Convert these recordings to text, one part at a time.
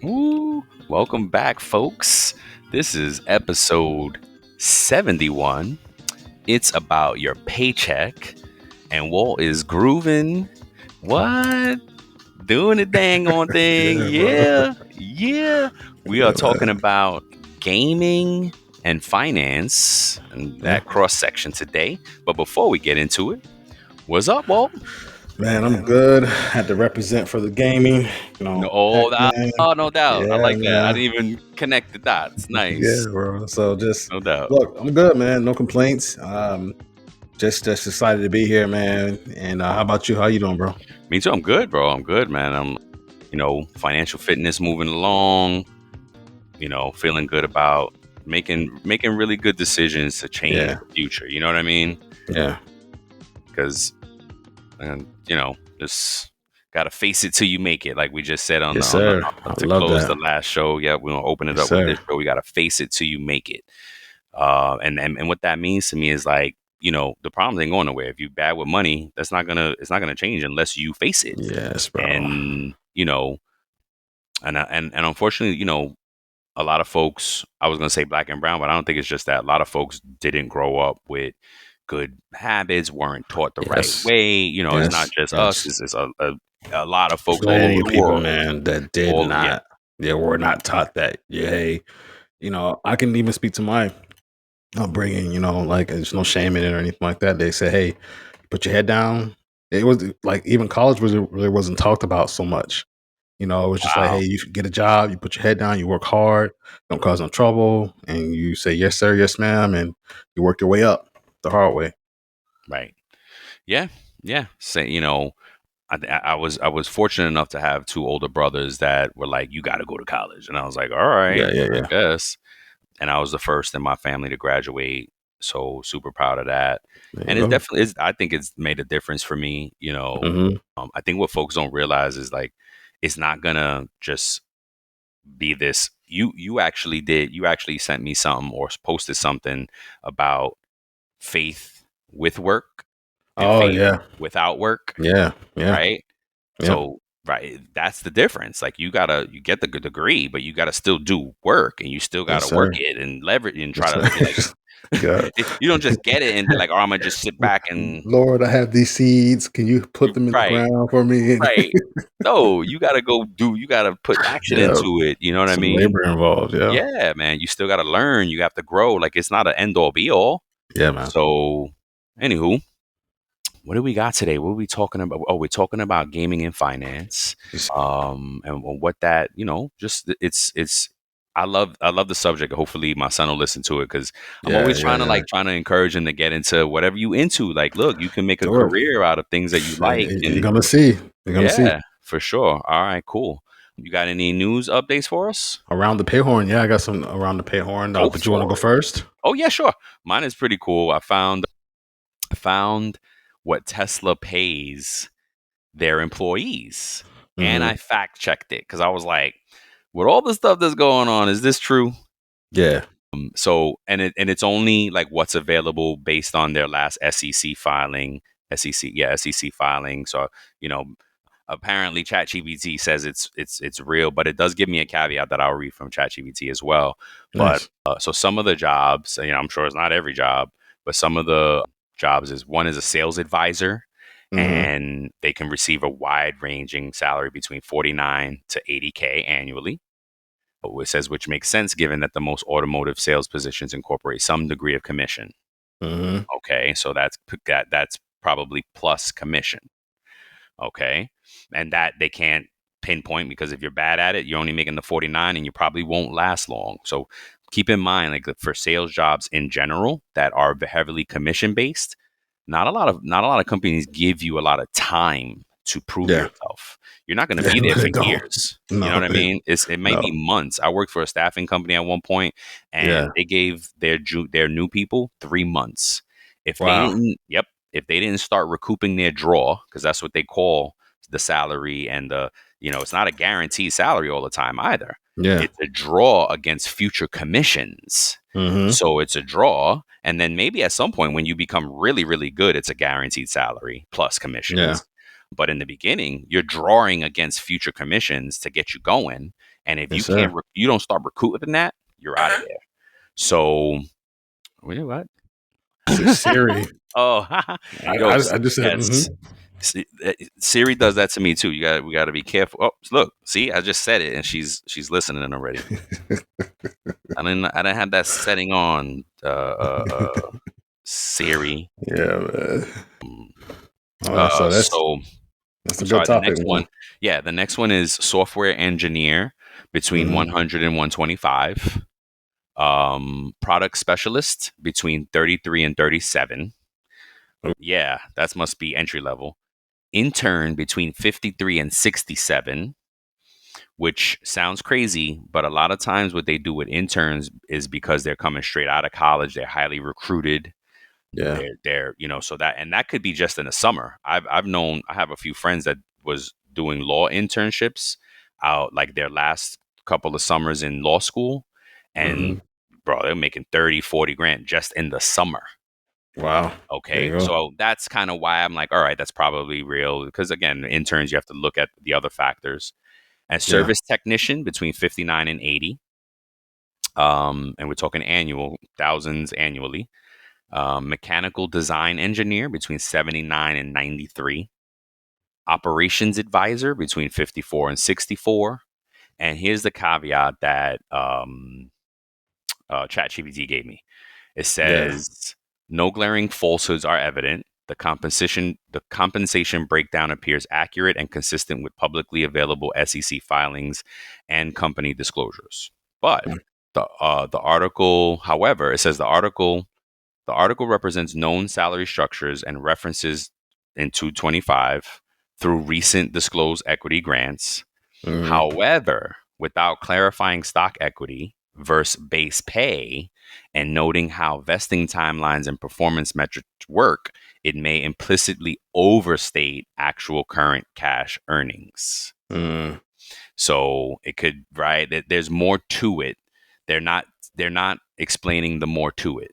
Woo! Welcome back, folks. This is episode 71. It's about your paycheck, and Walt is grooving. What? Doing the dang on thing. Yeah, bro. Yeah. We are Yeah, talking man. about gaming and finance and Yeah. that cross section today. But before we get into it, what's up, Walt? Man, I'm good. Had to represent for the gaming, No, oh, Pac-Man. no doubt. I Yeah, like that. I man. didn't even connect the dots. Yeah, Nice. bro. So just No doubt. look, I'm good, man. No complaints. Just excited to be here, man. And how about you? How you doing, bro? Me too. I'm good, bro. I'm good, man. Financial fitness moving along, feeling good about making really good decisions to change Yeah. the future. You know what I mean? Yeah. Because, just got to face it till you make it. Like we just said on Yes, the, on the, sir. I to love close that. the last show. Yeah. We're going to open it Yes, up with this sir. show. We got to face it till you make it. And what that means to me is like, the problem ain't going nowhere. If you bad with money, it's not gonna change unless you face it. Yes, bro. And and unfortunately, a lot of folks, I was gonna say black and brown, but I don't think it's just that. A lot of folks didn't grow up with good habits, weren't taught the right Yes. way. It's not Yes. just us. Yes. It's a lot of folks all over Plenty of the people, world. man, that did Yeah, not. They were not taught that. Yeah, hey, I can even speak to my upbringing. Like there's no shame in it or anything like that. They say, hey, put your head down. It was like even college really wasn't talked about so much. It was just like, wow, hey, you should get a job, you put your head down, you work hard, don't cause no trouble, and you say yes sir, yes ma'am, and you work your way up the hard way. right? Yeah, yeah. Say, I was fortunate enough to have two older brothers that were like, you got to go to college, and I was like, all right, Yeah, yeah, I yeah. guess. And I was the first in my family to graduate, so super proud of that. There you And it's go. definitely, I think it's made a difference for me. Hmm. I think what folks don't realize is like, it's not gonna just be this. You actually sent me something or posted something about faith with work and Oh faith yeah, without work, yeah, yeah, right? yeah. So, right, that's the difference. Like you get the good degree, but you gotta still do work, and you still Yes gotta work sir. it and leverage and Yes try sir. to be like, God. you don't just get it and be like, oh, I'm gonna just sit back and Lord, I have these seeds. Can you put them in the right, ground for me? right. No, you gotta go do. You gotta put action Yeah, into it. You know what I some mean? labor involved. Yeah, Yeah, man. You still gotta learn. You have to grow. Like it's not an end all be all. yeah, man. So, anywho, what do we got today? What are we talking about? Oh, we're talking about gaming and finance. Just- And what that, just it's I love the subject. Hopefully my son will listen to it because I'm yeah, always yeah, yeah. trying to encourage him to get into whatever you into. Like, look, you can make a Sure. career out of things that you like. You're And gonna see. You're gonna see. yeah, for sure. All right, cool. You got any news updates for us? Around the pay horn. Yeah, I got some around the pay horn. Go But you want to for go it. first? Oh yeah, sure. Mine is pretty cool. I found what Tesla pays their employees. And Mm-hmm. I fact checked it because I was like, with all the stuff that's going on, is this true? Yeah. So it's only like what's available based on their last SEC filing. SEC filing. So, you know, apparently ChatGPT says it's real, but it does give me a caveat that I'll read from ChatGPT as well. But Nice. so some of the jobs, I'm sure it's not every job, but some of the jobs is one is a sales advisor, Mm-hmm. and they can receive a wide ranging salary between 49 to 80K annually. It says which makes sense given that the most automotive sales positions incorporate some degree of commission. Mm-hmm. Okay, so that's probably plus commission. Okay. And that they can't pinpoint because if you're bad at it, you're only making the 49 and you probably won't last long. So keep in mind, like for sales jobs in general that are heavily commission based, not a lot of companies give you a lot of time to prove Yeah. yourself. You're not going to Yeah. be there for They don't. years. You know No. what I mean? It may be No. months. I worked for a staffing company at one point, and Yeah. they gave their new people 3 months. If they Wow. didn't, yep, if they didn't start recouping their draw, because that's what they call the salary and it's not a guaranteed salary all the time either. Yeah. It's a draw against future commissions. Mm-hmm. So it's a draw. And then maybe at some point when you become really, really good, it's a guaranteed salary plus Yeah. commissions. But in the beginning, you're drawing against future commissions to get you going. And if you Yes, sir. can't, you don't start recruiting that, you're out of there. So, wait, what? Said Siri. Oh, yo, I just said, yes. Siri does that to me too. We got to be careful. Oh, look, see, I just said it, and she's listening already. I didn't have that setting on. Siri. yeah, man. Mm. All right, so So that's a I'm good sorry. The topic, next man. one, yeah, the next one is software engineer between Hmm. 100 and 125. Product specialist between 33 and 37. Yeah, that must be entry level. Intern between 53 and 67, which sounds crazy, but a lot of times what they do with interns is because they're coming straight out of college, they're highly recruited. Yeah. They're so that, and that could be just in the summer. I have a few friends that was doing law internships out like their last couple of summers in law school, and Hmm. bro, they're making 30, 40 grand just in the summer. Wow. There you Okay. go. So that's kind of why I'm like, all right, that's probably real. Because again, interns, you have to look at the other factors. And Yeah. service technician between 59 and 80. And we're talking annual, thousands annually. Mechanical design engineer between 79 and 93. Operations advisor between 54 and 64. And here's the caveat that ChatGPT gave me. It Yeah. says no glaring falsehoods are evident. The compensation breakdown appears accurate and consistent with publicly available SEC filings and company disclosures. But the article, however, it says the article represents known salary structures and references in 225 through recent disclosed equity grants. Mm, However, without clarifying stock equity versus base pay and noting how vesting timelines and performance metrics work, it may implicitly overstate actual current cash earnings. mm. So it could, right? There's more to it. They're not they're not explaining the more to it.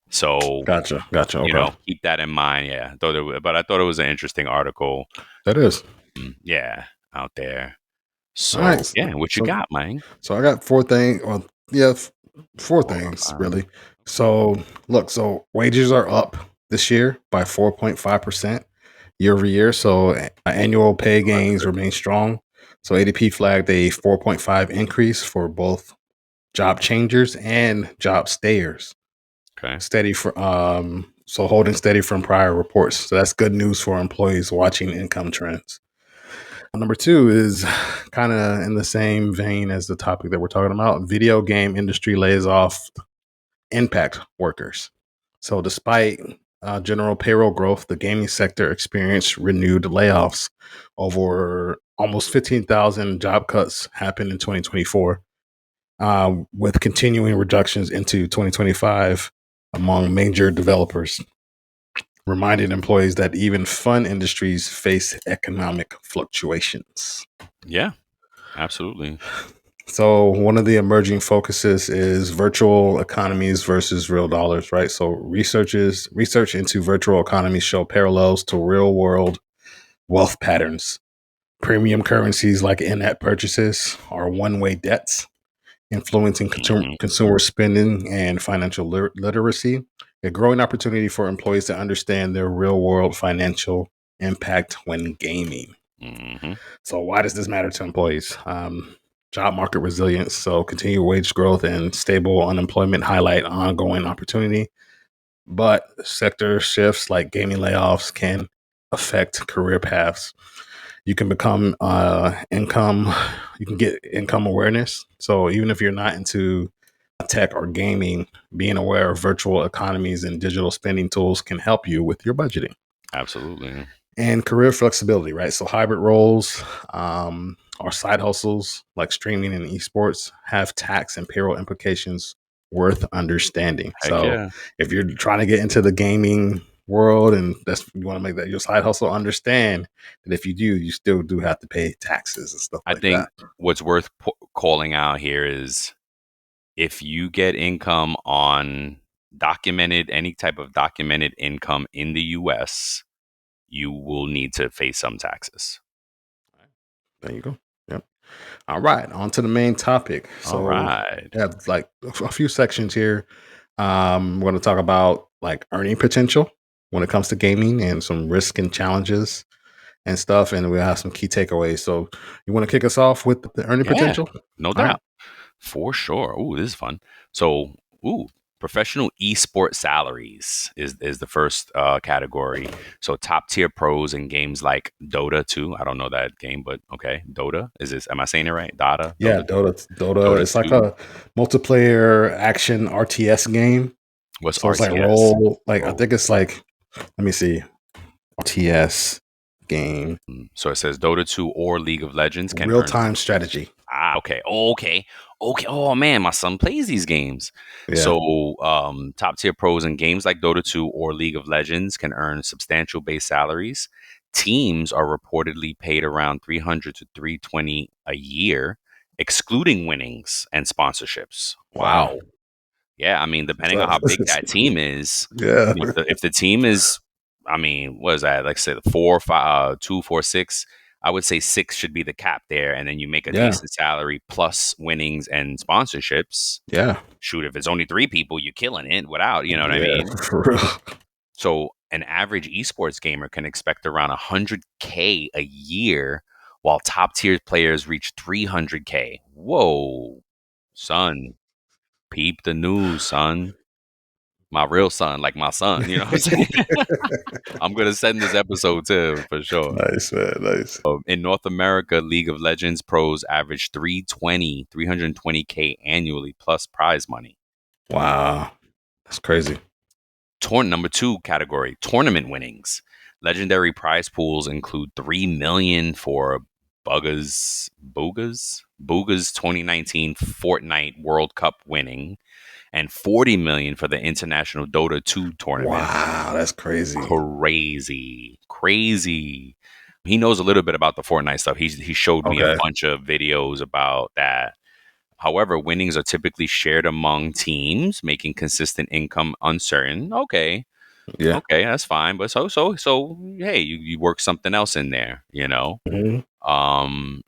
So, Gotcha. Gotcha. Okay. keep that in mind. Yeah. But I thought it was an interesting article. That is. Yeah, out there. All right. So yeah, what you So got, man? so I got four things. Well, yeah, four 4 or things 5. really. So look, so wages are up this year by 4.5% year over year. So annual pay Oh, that's gains good. remain strong. So ADP flagged a 4.5 increase for both job changers and job stayers. Okay. Steady for so holding steady from prior reports. So that's good news for employees watching income trends. Number two is kind of in the same vein as the topic that we're talking about. Video game industry lays off impact workers. So despite general payroll growth, the gaming sector experienced renewed layoffs. Over almost 15,000 job cuts happened in 2024, with continuing reductions into 2025 among major developers, reminding employees that even fun industries face economic fluctuations. Yeah, absolutely. So one of the emerging focuses is virtual economies versus real dollars, right? So research into virtual economies show parallels to real world wealth patterns. Premium currencies like in-app purchases are one-way debts, influencing Hmm. consumer spending and financial literacy. A growing opportunity for employees to understand their real world financial impact when gaming. Hmm. So, why does this matter to employees? Job market resilience. So, continued wage growth and stable unemployment highlight ongoing opportunity. But sector shifts like gaming layoffs can affect career paths. You can become you can get income awareness. So, even if you're not into tech or gaming, being aware of virtual economies and digital spending tools can help you with your budgeting Absolutely. and career flexibility, right? So hybrid roles or side hustles like streaming and esports have tax and payroll implications worth understanding. Heck So yeah. if you're trying to get into the gaming world and that's you want to make that your side hustle, understand that if you do, you still do have to pay taxes and stuff I like that. think what's worth calling out here is if you get income on any type of documented income in the US, you will need to face some taxes. There you go. Yep. All right, on to the main topic. All So right. we have like a few sections here. We're going to talk about like earning potential when it comes to gaming and some risk and challenges and stuff, and we'll have some key takeaways. So you want to kick us off with the earning Yeah, potential? no All right. doubt. For sure. Ooh, this is fun. So, ooh, professional esport salaries is the first category. So, top tier pros in games like Dota 2. I don't know that game, but okay, Dota. Is this? Am I saying it right? Yeah, Dota 2, Dota. Dota It's like 2. a multiplayer action RTS game. What's So it's like RTS? role. Like I Oh, think it's like. Let me see. RTS game. so it says Dota 2 or League of Legends can Real earn. time strategy. Okay. Oh, okay. Okay. Oh man, my son plays these games. Yeah. So, top tier pros in games like Dota 2 or League of Legends can earn substantial base salaries. Teams are reportedly paid around 300 to 320 a year, excluding winnings and sponsorships. Wow. Wow. Yeah, I mean, depending on So, how big that team is, yeah. if the team is, I mean, what is that? Like, say, the 4, 5, 2, 4, 6. I would say 6 should be the cap there, and then you make a Yeah. decent salary plus winnings and sponsorships. Yeah. Shoot, if it's only 3 people, you're killing it without, you know what I Yeah. mean? For real. So, an average esports gamer can expect around 100K a year, while top tier players reach 300K. Whoa, son, peep the news, son. My real son, like my son, you know what I'm saying? I'm gonna send this episode to him for sure. Nice, man. Nice. In North America, League of Legends pros average 320K annually plus prize money. Wow. That's crazy. Number two category, tournament winnings. Legendary prize pools include 3 million for Booga's 2019 Fortnite World Cup winning, and 40 million for the International Dota 2 tournament. Wow. That's crazy. Crazy. He knows a little bit about the Fortnite stuff. He showed me a Okay. bunch of videos about that. However, winnings are typically shared among teams, making consistent income uncertain. Okay, Yeah. okay, that's fine. But so hey, you work something else in there, you know? Hmm.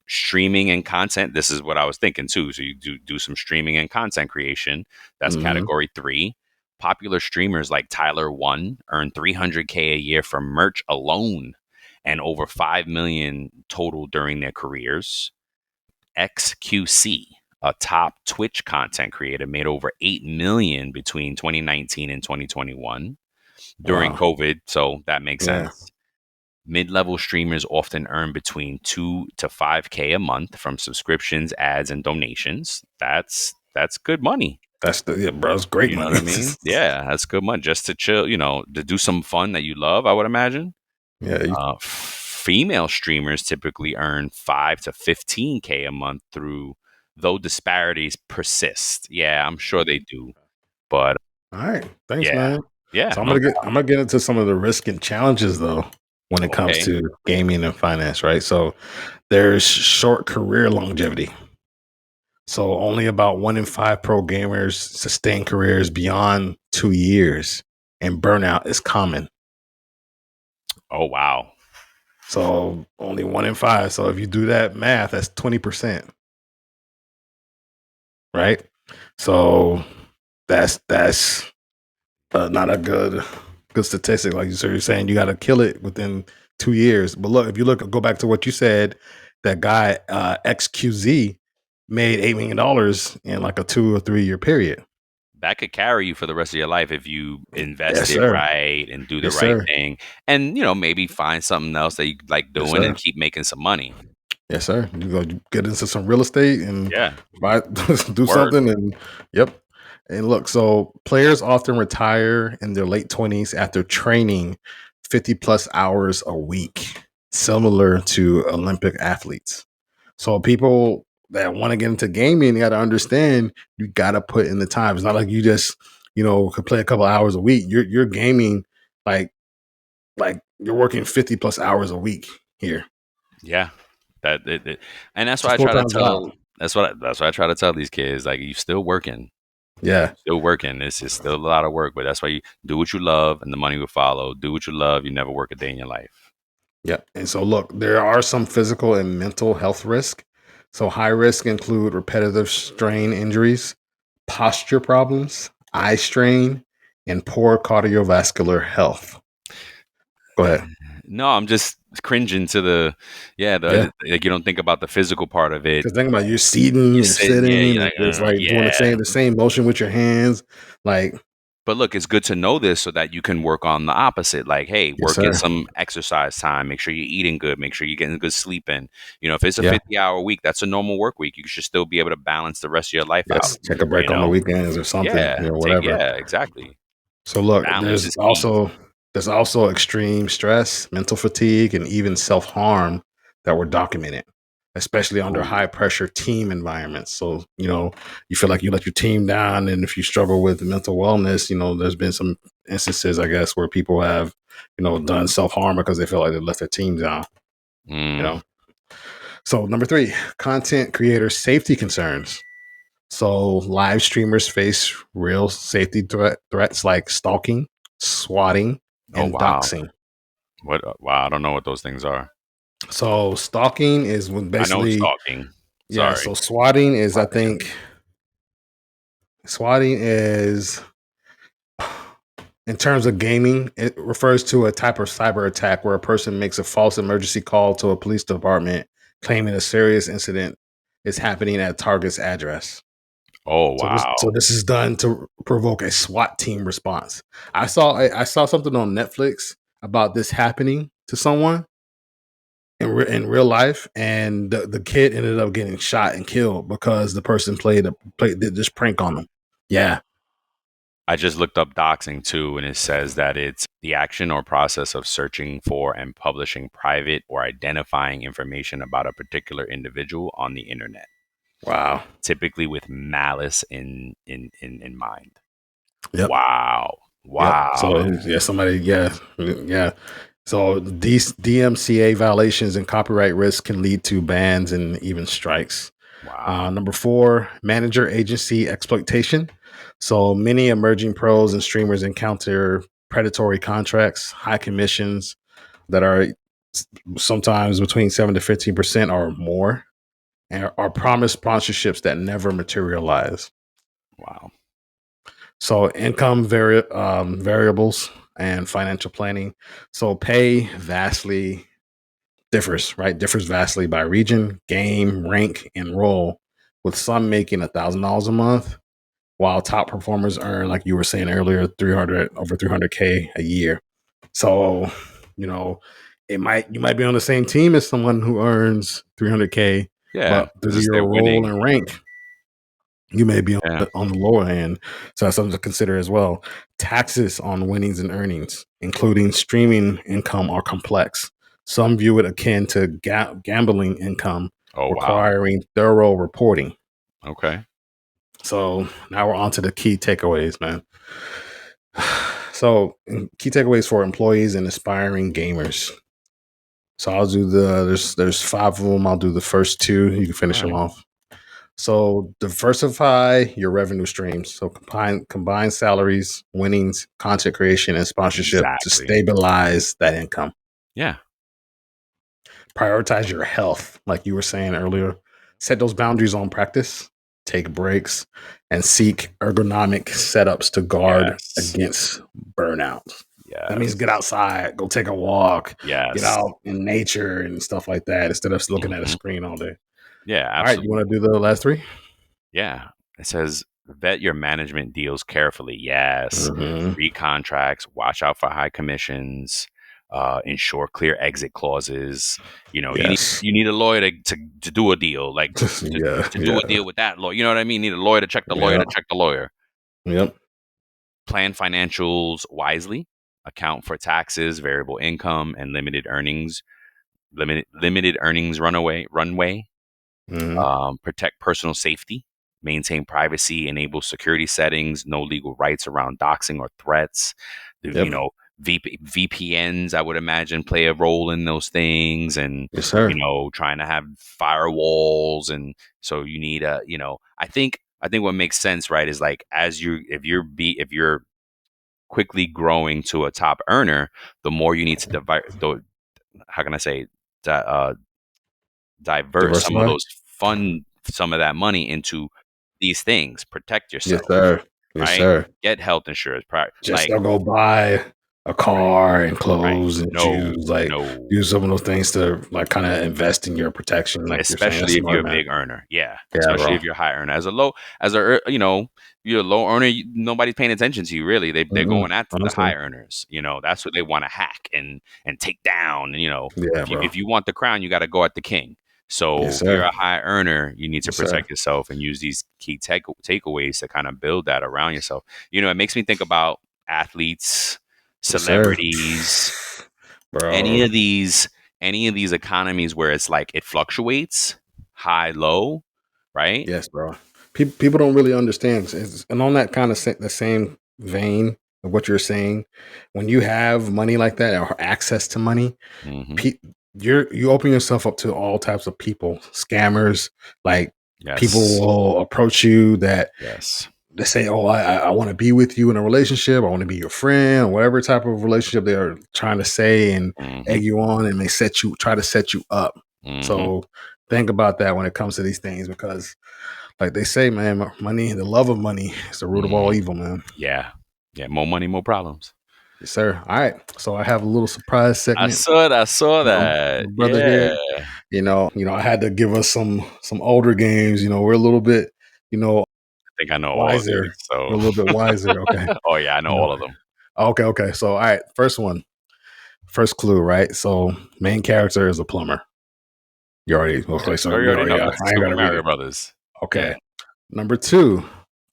Streaming and content. This is what I was thinking too. So you do some streaming and content creation. That's Hmm. category 3. Popular streamers like Tyler One earn 300K a year from merch alone, and over 5 million total during their careers. XQC, a top Twitch content creator, made over 8 million between 2019 and 2021 during Wow. COVID. So that makes Yeah. sense. Mid-level streamers often earn between 2 to 5K a month from subscriptions, ads, and donations. That's good money. That's the yeah, bro. It's great You know what money. I mean? Yeah, that's good money just to chill. To do some fun that you love. I would imagine. Yeah. Female streamers typically earn 5 to 15K a month through, though disparities persist. Yeah, I'm sure they do. But All right. Thanks, yeah, man. yeah, So no I'm doubt. gonna get into some of the risk and challenges though when it comes Okay. to gaming and finance, right? So there's short career longevity. So only about 1 in 5 pro gamers sustain careers beyond 2 years, and burnout is common. Oh wow. So only 1 in 5. So if you do that math, that's 20%, right? So that's not a good statistic. Like you're saying, you got to kill it within 2 years. But look, if you go back to what you said, that guy XQZ made $8 million in like a 2 or 3 year period. That could carry you for the rest of your life if you invest Yes, it sir. right and do the Yes, right sir. thing, and maybe find something else that you like Yes, doing and sir. keep making some money. Yes, sir. You go get into some real estate and Yeah. buy, do Word. something, and yep. And look, so players often retire in their late 20s after training 50 plus hours a week, similar to Olympic athletes. So people that want to get into gaming, you got to understand you got to put in the time. It's not like you just could play a couple hours a week. You're gaming like you're working 50 plus hours a week here. Yeah. And that's It's a what I full try to time job. tell. That's what I try to tell these kids. Like, you still working. Yeah. Still working. It's still a lot of work, but that's why you do what you love and the money will follow. Do what you love. You never work a day in your life. Yep. And so, look, there are some physical and mental health risk. So, high risk include repetitive strain injuries, posture problems, eye strain, and poor cardiovascular health. Go ahead. No, I'm just cringing to the, yeah, Yeah. like you don't think about the physical part of it. Because think about it, you're seating, You you're sit, yeah, sitting, you're and like, it's like doing the yeah. same motion with your hands. Like, But look, it's good to know this so that you can work on the opposite. Like, hey, yes, work in sir. some exercise time. Make sure you're eating good. Make sure you're getting good sleep in. You know, if it's a Yeah. 50-hour week, that's a normal work week. You should still be able to balance the rest of your life out. Yes. Take a You break on the know, weekends or something, yeah, whatever. yeah, exactly. So look, Balance is key. there's also extreme stress, mental fatigue, and even self harm that were documented, especially under Ooh, high pressure team environments. So you feel like you let your team down, and if you struggle with mental wellness, there's been some instances, I guess, where people have done self harm because they feel like they let their team down. You mm, know. So number three, content creator safety concerns. So live streamers face real safety threats like stalking, swatting, oh and wow, doxing. what? Wow, I don't know what those things are. So stalking is when I know basically, stalking. yeah. Sorry. So swatting is, I think, swatting is in terms of gaming, it refers to a type of cyber attack where a person makes a false emergency call to a police department claiming a serious incident is happening at a target's address. Oh So this wow. so this is done to provoke a SWAT team response. I saw something on Netflix about this happening to someone in real life, and the kid ended up getting shot and killed because the person did this prank on them. Yeah, I just looked up doxing too, and it says that it's the action or process of searching for and publishing private or identifying information about a particular individual on the internet, wow, typically with malice in mind. yep, Wow. yep. So Wow. yeah, somebody, yeah, yeah. So these DMCA violations and copyright risks can lead to bans and even strikes. Wow. Number four, manager agency exploitation. So many emerging pros and streamers encounter predatory contracts, high commissions that are sometimes between 7 to 15% or more, and are promised sponsorships that never materialize. Wow. So income variables and financial planning. So pay vastly differs, right? Differs vastly by region, game, rank, and role, with some making $1,000 a month, while top performers earn, like you were saying earlier, 300 over 300K a year. So, you know, you might be on the same team as someone who earns 300K, Yeah. but due It's to just they're your role winning. and rank, you may be Yeah. on the lower end. So that's something to consider as well. Taxes on winnings and earnings, including streaming income, are complex. Some view it akin to gambling income, Oh wow. requiring thorough reporting. Okay. So now we're on to the key takeaways, man. So key takeaways for employees and aspiring gamers. So I'll do there's five of them. I'll do the first two. You can All finish them right. off. So diversify your revenue streams. So combine salaries, winnings, content creation, and sponsorship to Exactly. stabilize that income. Yeah. Prioritize your health, like you were saying earlier. Set those boundaries on practice. Take breaks and seek ergonomic setups to guard Yes. against burnout. That means Yes. get outside, go take a walk, get Yes. out in nature and stuff like that instead of looking at a Hmm. screen all day. Yeah, All right, you want absolutely. to do the last three? Yeah. It says vet your management deals carefully. Yes. Mm-hmm. Read contracts, watch out for high commissions, ensure clear exit clauses. You know, Yes. you need a lawyer to do a deal, like to, Yeah, to do a yeah, deal with that lawyer. You know what I mean? Need a lawyer to check the lawyer yeah, to check the lawyer. yep, Plan financials wisely. Account for taxes, variable income, and limited earnings. Limited earnings runway. mm-hmm. Protect personal safety, maintain privacy, enable security settings, no legal rights around doxing or threats. You Yep, know, VPNs, I would imagine, play a role in those things, and yes, sir. trying to have firewalls, and so you need I think what makes sense, right, is like as you if you're quickly growing to a top earner, the more you need to how can I say, di- uh, divert some of Diversify. those fund some of that money into these things. Protect Yes, yourself, sir. Yes, right? sir. Get health insurance. Just Like, don't go buy a right, car and right. clothes and No, shoes. Like, no. use some of those things to like kind of invest in your protection, like you're saying. That's Especially if you're smart, a man. big earner, yeah. Yeah, Especially bro. if you're a high earner. As a you're a low earner. Nobody's paying attention to you really. They're Mm-mm. going after the Honestly. high earners. That's what they want to hack and take down. Yeah, If you bro. if you want the crown, you got to go at the king. Yes, So if you're sir. a high earner, you need to Yes, sir. protect yourself and use these key takeaways to kind of build that around yourself. It makes me think about athletes, Yes, sir. celebrities, any Bro. of these any of these economies where it's like it fluctuates high low, right? Yes, bro. People don't really understand. And on that kind of the same vein of what you're saying, when you have money like that or access to money, Hmm. pe- you open yourself up to all types of people, scammers. Like people Yes. will approach you that Yes. they say, "Oh, I want to be with you in a relationship. I want to be your friend, or whatever type of relationship they are trying to say and Hmm. egg you on, and they try to set you up." Hmm. So think about that when it comes to these things, because like they say, man, money, the love of money is the root of all Hmm. evil, man. Yeah. Yeah, more money, more problems. Yes, sir. All right. So I have a little surprise segment. I saw that. My brother Yeah. here, I had to give us some older games. We're a little bit, you know, I think I know all of wiser. these. So We're a little bit wiser. Okay. oh yeah, I know You know. all of them. Okay, okay. So all right, first one. First clue, right? So main character is a plumber. You already okay, so You you already already know got that's I ain't Super gotta read Mario it. Brothers. Yeah. Okay. Number two,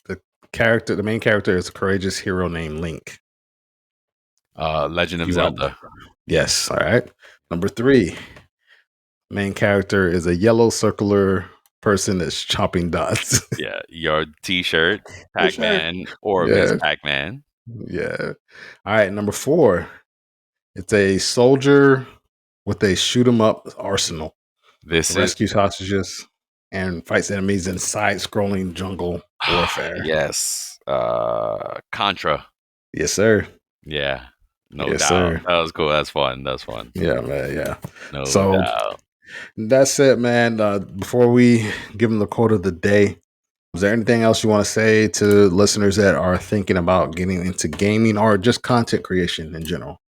the main character is a courageous hero named Link. Legend of You want Zelda. Yes, all right. Number three, main character is a yellow circular person that's chopping dots. Yeah. Your t-shirt, Yes, sir. Pac-Man or Miss Yeah, Pac-Man. yeah. All right, number four, it's a soldier with a shoot 'em up arsenal, This is rescues hostages, and fights enemies in side-scrolling jungle warfare. yes. Contra. Yes, sir. Yeah. No Yes, doubt. sir. That was cool. That's fun. That's fun. Yeah, man. Yeah. No So doubt. that's it, man. Before we give them the quote of the day, is there anything else you want to say to listeners that are thinking about getting into gaming or just content creation in general?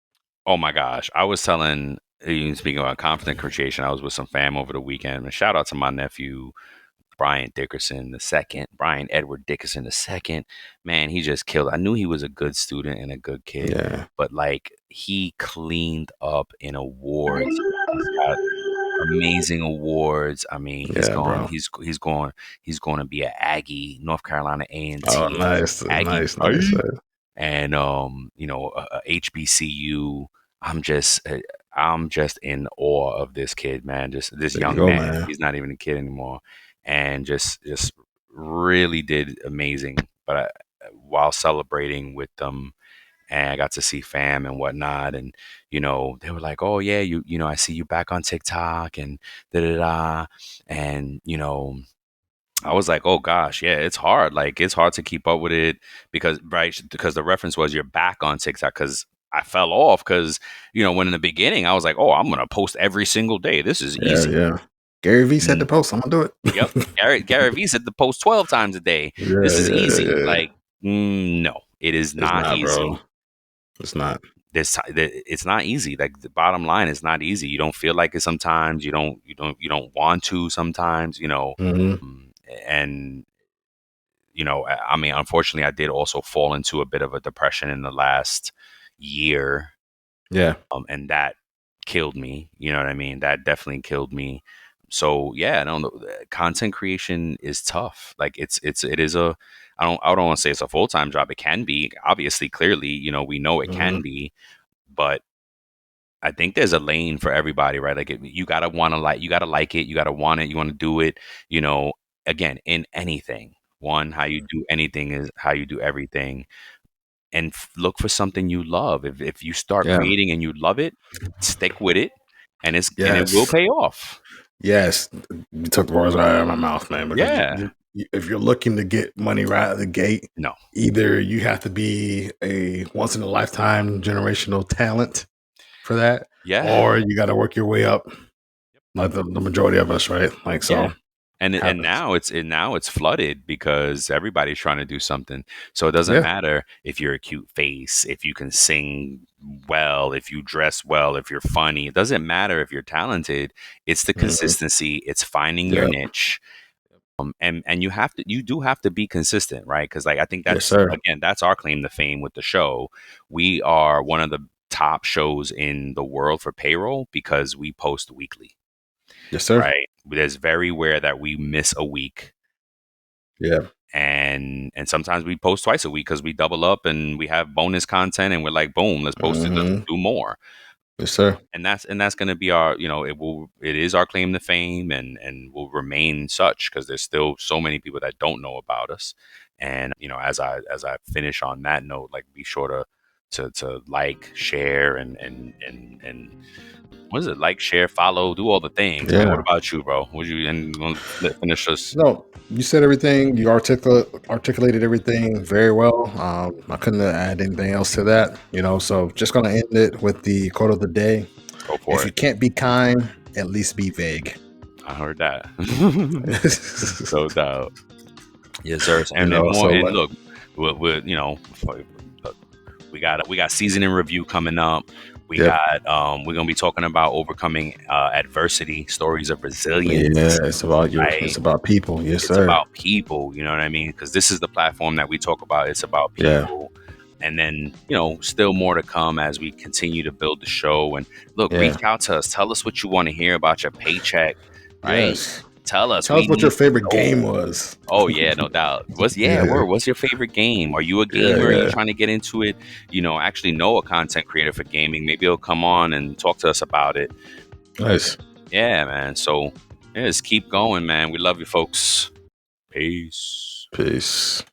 Oh my gosh. I was telling you speaking about confident creation, I was with some fam over the weekend. And shout out to my nephew, Brian Dickerson the second, Brian Edward Dickerson the second. Man, he just killed. I knew he was a good student and a good kid, Yeah. but like he cleaned up in awards. He's got amazing awards. I mean, Yeah, bro. he's going to be an Aggie, North Carolina Oh, A&T, nice, Aggie nice, nice. State, and HBCU. I'm just uh, I'm just in awe of this kid, man. Just this There you young go, man. man. He's not even a kid anymore, and just really did amazing. But while celebrating with them, and I got to see fam and whatnot, and they were like, "Oh yeah, I see you back on TikTok and da da da," and I was like, "Oh gosh, yeah, it's hard. Like it's hard to keep up with it because the reference was you're back on TikTok because." I fell off because, when in the beginning I was like, oh, I'm going to post every single day. This is Yeah, easy. yeah. Gary Vee said the post. I'm gonna do Yep. it. Gary Vee said to post 12 times a day. Yeah, This is yeah, easy. yeah. Like, no, it is It's not not, bro. easy. It's not. It's not easy. Like the bottom line is not easy. You don't feel like it sometimes. You don't want to sometimes. Hmm. Mm, and I mean, unfortunately, I did also fall into a bit of a depression in the last year, Yeah. and that killed me. You know what I mean? That definitely killed me. So yeah, I don't know. Content creation is tough. Like it is a. I don't want to say it's a full time job. It can be obviously, clearly. We know it Hmm. can be, but I think there's a lane for everybody, right? Like you gotta want to you gotta like it, you gotta want it, you want to do it. You know, again, in anything, one, how you do anything is how you do everything, and look for something you love. If you start Yeah. creating and you love it, stick with it, and it will Yes. pay off. Yes, you took the words right out of my mouth, man. Because Yeah. if you're looking to get money right out of the gate, No. either you have to be a once in a lifetime generational talent, for that, Yeah. or you got to work your way up, like the majority of us, right? Like Yeah. so And happens. now it's flooded because everybody's trying to do something. So it doesn't Yeah. matter if you're a cute face, if you can sing well, if you dress well, if you're funny. It doesn't matter if you're talented. It's the Hmm. consistency. It's finding your Yeah. niche. And you do have to be consistent, right? Because like I think Yes, that's sir. again that's our claim to fame with the show. We are one of the top shows in the world for payroll because we post weekly, Yes, sir. right? There's very rare that we miss a week, Yeah. and sometimes we post twice a week because we double up and we have bonus content, and we're like, boom, let's post it, let's Hmm. do more. Yes, sir. And that's going to be our, it is our claim to fame, and will remain such because there's still so many people that don't know about us. And as I finish on that note, like, be sure to like, share, and what is it? Like, share, follow, do all the things, man. What Yeah. about you, bro? Would you and you want to finish this? No, you said everything. You articulated everything very well. I couldn't add anything else to that. So just gonna end it with the quote of the day. Go for If you it. can't be kind, at least be vague. I heard that. No doubt. Yes, sir. And then more. So And like, look, we got season in review coming up. We yep. got we're gonna be talking about overcoming adversity, stories of Yeah, resilience, it's about right? it's about people. Yes, It's sir. about people, you know what I mean? Because this is the platform that we talk about. It's about Yeah. people. And then, still more to come as we continue to build the show. And look, Yeah. reach out to us. Tell us what you want to hear about your paycheck, right? Yes. Tell us. Tell We us what your need favorite to game know. was. Oh yeah, no doubt. Yeah. What's your favorite game? Are you a Yeah. gamer? Are you Yeah. trying to get into it? Actually know a content creator for gaming. Maybe he'll come on and talk to us about it. Nice. Yeah, man. So yeah, just keep going, man. We love you folks. Peace. Peace.